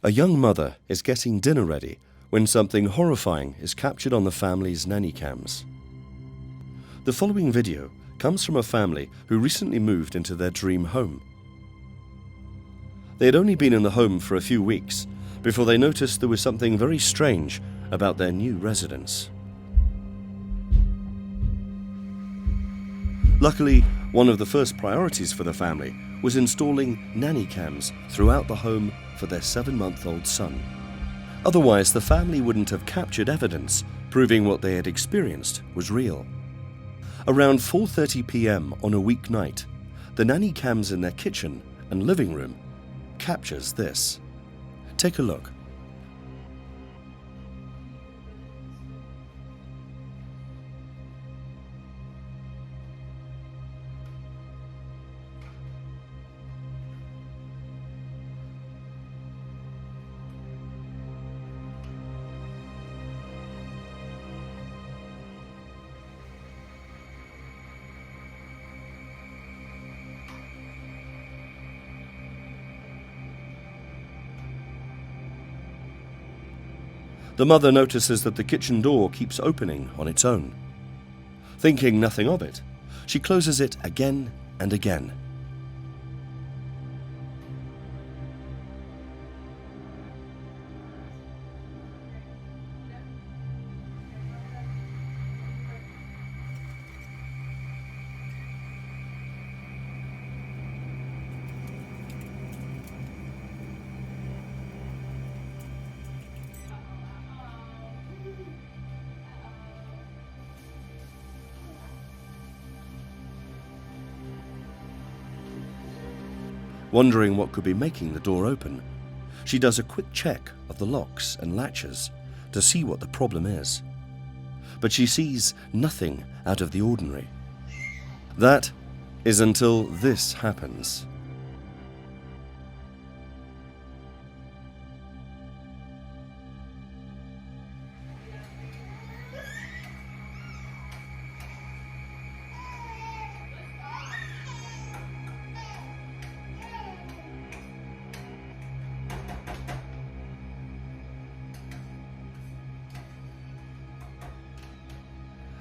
A young mother is getting dinner ready when something horrifying is captured on the family's nanny cams. The following video comes from a family who recently moved into their dream home. They had only been in the home for a few weeks before they noticed there was something very strange about their new residence. Luckily, one of the first priorities for the family was installing nanny cams throughout the home for their 7-month-old son. Otherwise, the family wouldn't have captured evidence proving what they had experienced was real. Around 4:30 p.m. on a weeknight, the nanny cams in their kitchen and living room captures this. Take a look. The mother notices that the kitchen door keeps opening on its own. Thinking nothing of it, she closes it again and again. Wondering what could be making the door open, she does a quick check of the locks and latches to see what the problem is. But she sees nothing out of the ordinary. That is until this happens.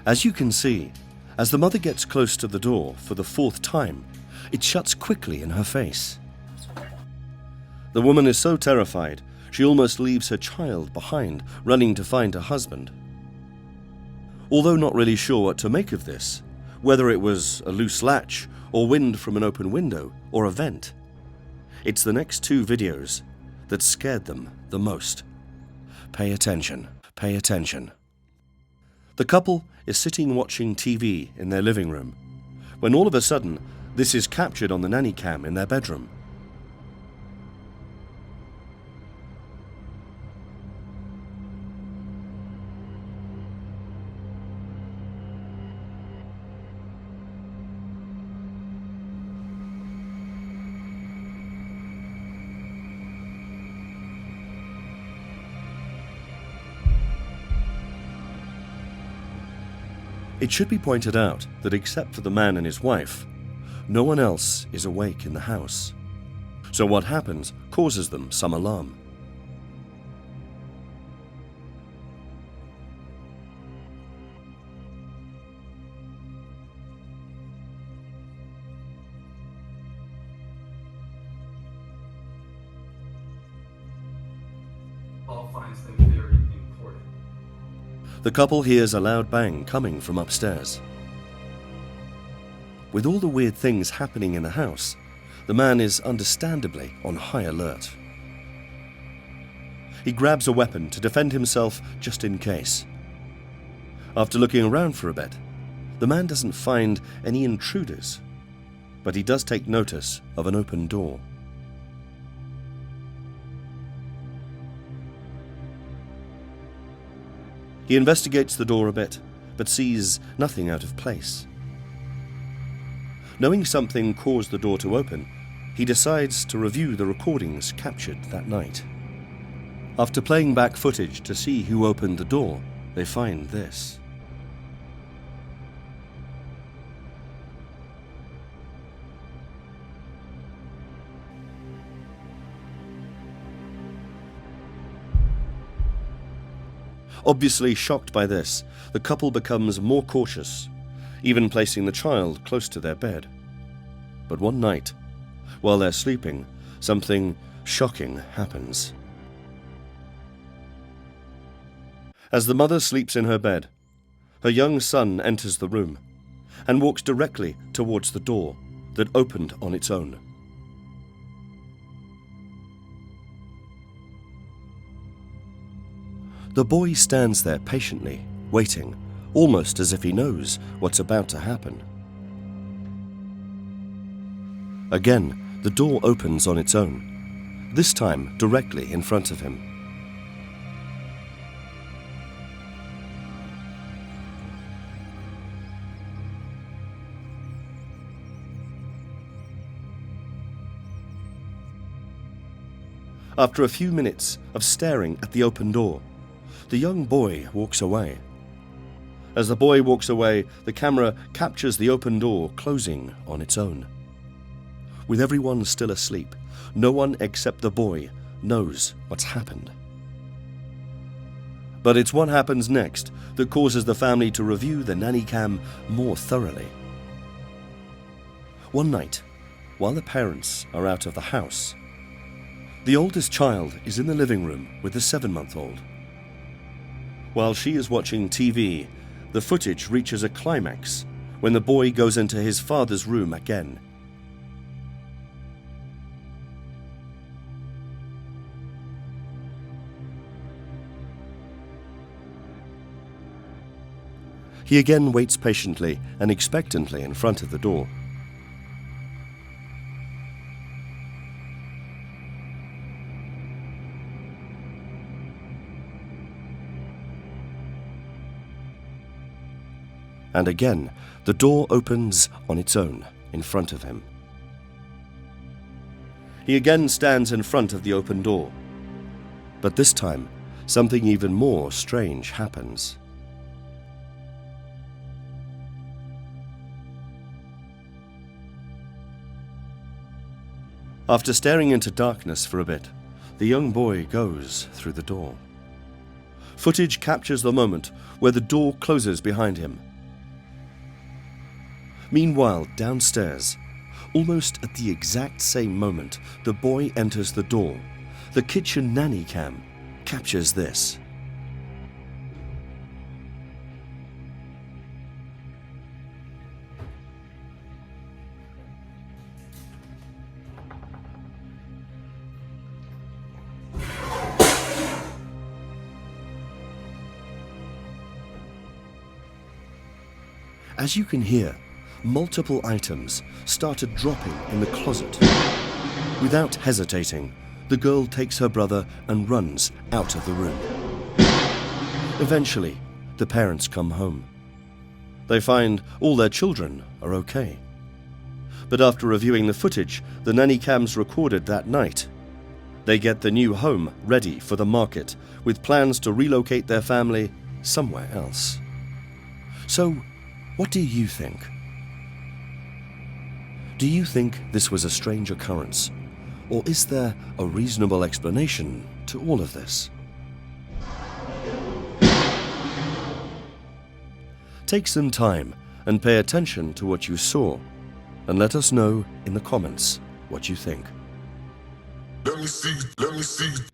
As you can see, as the mother gets close to the door for the 4th time, it shuts quickly in her face. The woman is so terrified, she almost leaves her child behind, running to find her husband. Although not really sure what to make of this, whether it was a loose latch or wind from an open window or a vent, it's the next 2 videos that scared them the most. Pay attention, pay attention. The couple is sitting watching TV in their living room, when all of a sudden, this is captured on the nanny cam in their bedroom. It should be pointed out that except for the man and his wife, no one else is awake in the house. So what happens causes them some alarm. Paul finds them very important. The couple hears a loud bang coming from upstairs. With all the weird things happening in the house, the man is understandably on high alert. He grabs a weapon to defend himself just in case. After looking around for a bit, the man doesn't find any intruders, but he does take notice of an open door. He investigates the door a bit, but sees nothing out of place. Knowing something caused the door to open, he decides to review the recordings captured that night. After playing back footage to see who opened the door, they find this. Obviously shocked by this, the couple becomes more cautious, even placing the child close to their bed. But one night, while they're sleeping, something shocking happens. As the mother sleeps in her bed, her young son enters the room and walks directly towards the door that opened on its own. The boy stands there patiently, waiting, almost as if he knows what's about to happen. Again, the door opens on its own, this time directly in front of him. After a few minutes of staring at the open door, the young boy walks away. As the boy walks away, the camera captures the open door closing on its own. With everyone still asleep, no one except the boy knows what's happened. But it's what happens next that causes the family to review the nanny cam more thoroughly. One night, while the parents are out of the house, the oldest child is in the living room with the 7-month-old. While she is watching TV, the footage reaches a climax when the boy goes into his father's room again. He again waits patiently and expectantly in front of the door. And again, the door opens on its own in front of him. He again stands in front of the open door. But this time, something even more strange happens. After staring into darkness for a bit, the young boy goes through the door. Footage captures the moment where the door closes behind him. Meanwhile, downstairs, almost at the exact same moment the boy enters the door, the kitchen nanny cam captures this. As you can hear, multiple items started dropping in the closet. Without hesitating, the girl takes her brother and runs out of the room. Eventually, the parents come home. They find all their children are okay. But after reviewing the footage the nanny cams recorded that night, they get the new home ready for the market with plans to relocate their family somewhere else. So, what do you think? Do you think this was a strange occurrence, or is there a reasonable explanation to all of this? Take some time and pay attention to what you saw, and let us know in the comments what you think. Let me see.